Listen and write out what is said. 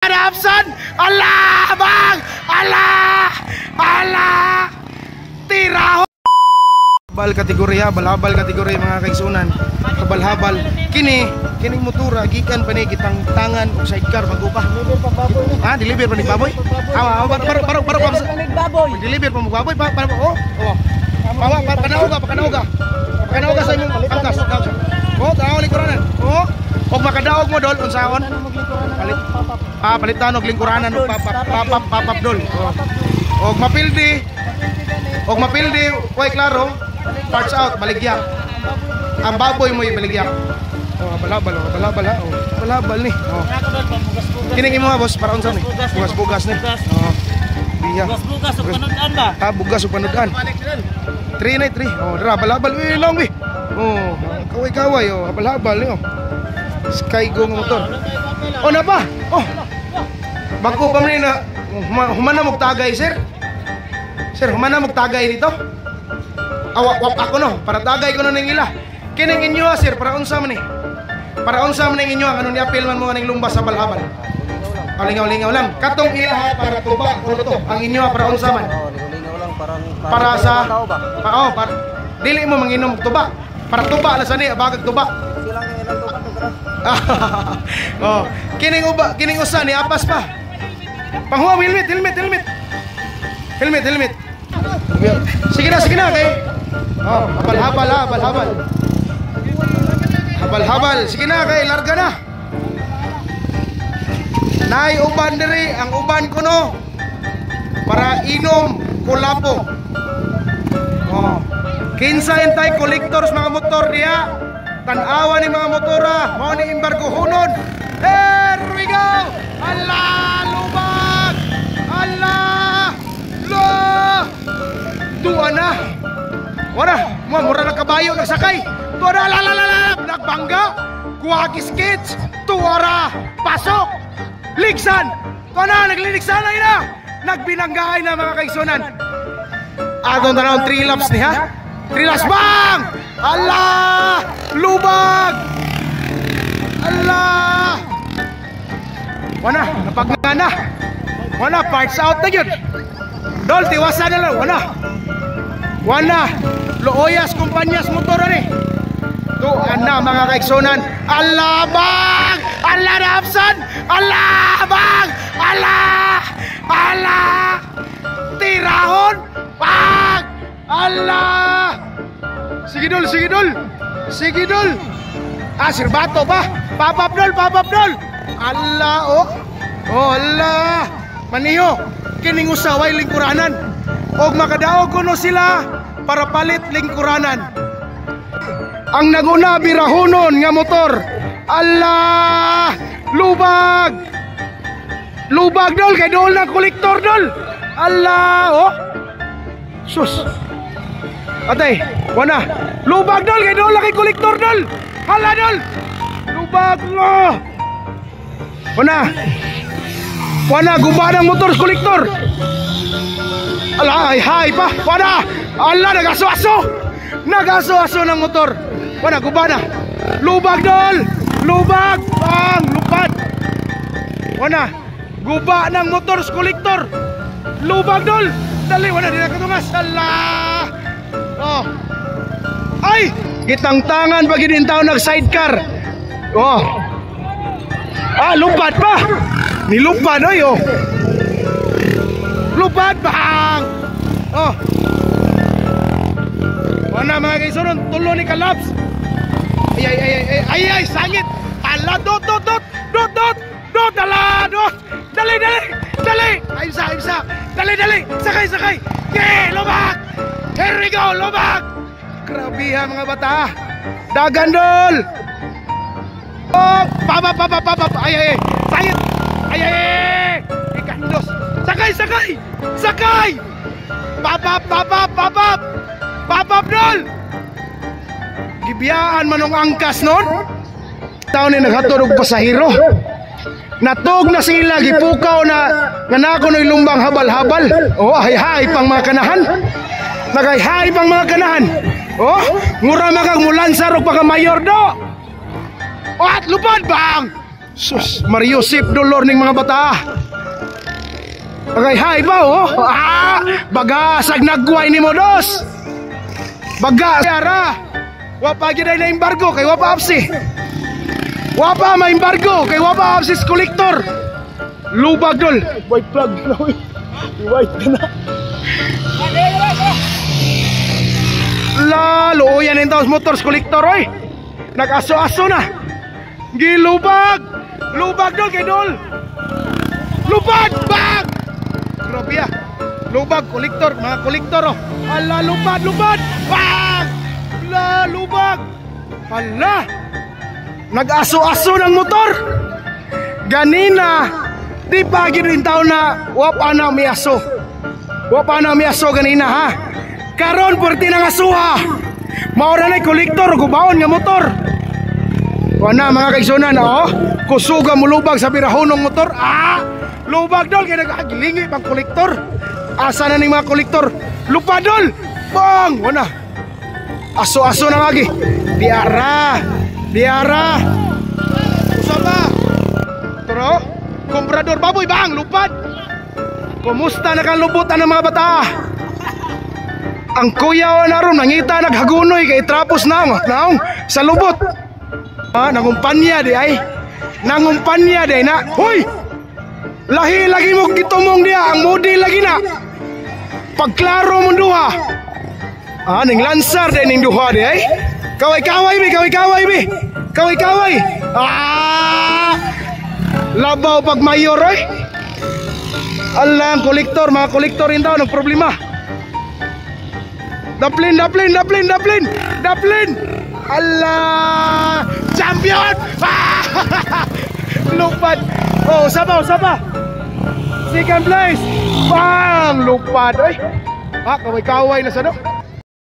Adapson! Allah! Bang! Allah! Allah! Tiraho! Habal kategori, habal kategori mga kaigsunan. Habal-habal. Kining motora gikan pa ni kitang tangan og sidecar mag-upa. Ha, deliver pa ni baboy? Baro. Deliver pa mo baboy pa oh. Panauga sa imong angkas. Oh, tanaw lingkuranan. Oh. Og makadaog mo dol unsaon? Palitan og lingkuranan og papap dol. Og mapildi. Koy klaro. Parts out baligya. Ang baboy mo ibaligya. Oh, balabal ha. Oh, balabal ni. Oh. Kining imo boss para unsa ni? Bugas ni. Oh. Biya. Bugas ug panudan ba? Bugas ug panudan. 3 na 3. Oh, dra balabal long wi. Oh, kaway oh, habal-habal ni oh. Sky go nga motor. Oh, na ba? Oh. Bangko pa man na humana mo tagay, sir. Sir, humana mo tagay dito. Awak ako no, para tagay ko no ning ila. Kining inyo sir, para unsa man ni? Para unsa man ning inyo ano ni apil man mo ning lumbas sa balhabal. Lingaw lang. Katong ila para tuba kuno to. Ang inyo para unsa man? Lingaw lang para sa para dili mo manginom tuba. Para tuba la sani bagag tuba. Silang ilang tuba to gara. Oh, kining usa ni apas pa. Panghuwa helmet. Sige na kay. Oh, habal. Sige na kay larga na. Nay uban diri, ang uban ko no. Para inom kulapo. Oh. Kinsa intay collectors mga motor diha. Tan-awa ni mga motora, mao ni embargo hunod. Here we go. Allah lubag. Allah. Tuwa na. Wala, mura na kabayo nagsakay. Tuwa na, nagbangga. Kuwagis kids. Tuwara, pasok. Ligsan. Tuwa na, nagliligsan na ina. Nagbinanggaay na mga kaigsunan. Atong tanawang 3 laps ni ha. 3 laps bang! Allah! Lubag! Allah! Wana, napagana. Wana, parts out na yun. Dol, tiwasan na lang. Wana, looyas kumpanyas motor ni. Tuan na mga kaigsunan. Allah bang! Allah Adapson! Allah bang! Allah! Tirahon! Bang! Allah! Sige dol! Sirbato ba? Papap dol! Allah oh! Oh Allah! Maniho! Kining usaway lingkuranan og makadaog kuno sila para palit lingkuranan. Ang naguna birahonon nga motor. Allah! Lubag dol kay dol na kolektor dol. Allah oh. Sus. Atay, wana. Lubag dol kay dol na kay kolektor dol. Hala dol. Lubag lo. Wana guba ng motor kolektor. Ala, hay pa. Wana. Allah nagaso-aso ng motor. Wana guba na. Lubag dol. Lubag bang lupad. Wana guba ng motor kolektor. Lubag dol. Dali wana di na katungas. Allah. Oh. Ay, gitang tangan pag din tao nag sidecar. Oh. Lupad pa. Nilupad oy oh. Lupad bang. Oh. Wana mga kaigsunan, tulo ni kalaps. Ay, sangit. Ala dot. Ala dot. Dali. Aysa. Dali. Sakay. Lubag. Here we go, lubag. Grabe ha mga bata. Dagan dol. Oh, papa. Ay. Sangit. Ay. Ikandos. Sakay. Papap dol. Gibiyaan manong angkas non. Taon ni naghatod og pasahero. Natog na sila gipukaw na nganako noy lumbang habal-habal. Oh, hay pang mga kanahan. Nagay-hay pang mga kanahan. Oh, ngura magag mulansar og pagka mayor do. Oh, at lupad bang. Sus, Mariusip dolor ning mga bata. Okay, hay ba oh? Bagasag nagway ni mo dos. Baga yara. Wa pa gid na embargo kay wa pa apsi. Wa pa ma embargo kay wa pa apsi kolektor. Lubag dol. White plug na oy. White na. Lalo yan yung taos motors kolektor oy. Nag-aso-aso na. Gilubag. Lubag dol kay dol. Lubag bag. Grabe ya. Lubag kolektor, mga kolektor oh. Ala lubad, lubad. Bag. La lubag. Ala. Nag-aso-aso ng motor. Ganina di pa gid rin tao na wa pa na may aso. Wa pa na may aso ganina ha. Karon porti nang asuha. Maura na kolektor gubaon nga motor. Wa na mga kaigsunan oh. Kusuga mo lubag sa birahon ng motor. Lubag dol kay nagagilingi pang kolektor. Asa na ning mga kolektor? Lupadol. Bang, wa na. Aso-aso na lagi. Diara. Diara. Usaba. Toro. Komprador baboy bang lupad. Kumusta na kalubutan ng mga bata? Ang kuya na ron nangita naghagunoy kay trapos naong sa lubot. Nangumpanya di ay. Nangumpanya di na. Hoy! Lahi lagi mo gitumong dia ang modi lagi na. Pagklaro mo duha. Ning lansar di ning duha di ay. Kaway-kaway bi, kaway-kaway bi. Kaway-kaway. Labaw pag mayor oy. Alang kolektor, mga kolektor rin daw ng problema. Daplin, daplin, daplin, daplin. Daplin. Allah, champion. Lupad. Oh, saba, saba. Second place. Bang, lupad oy. Kaway-kaway na sa do.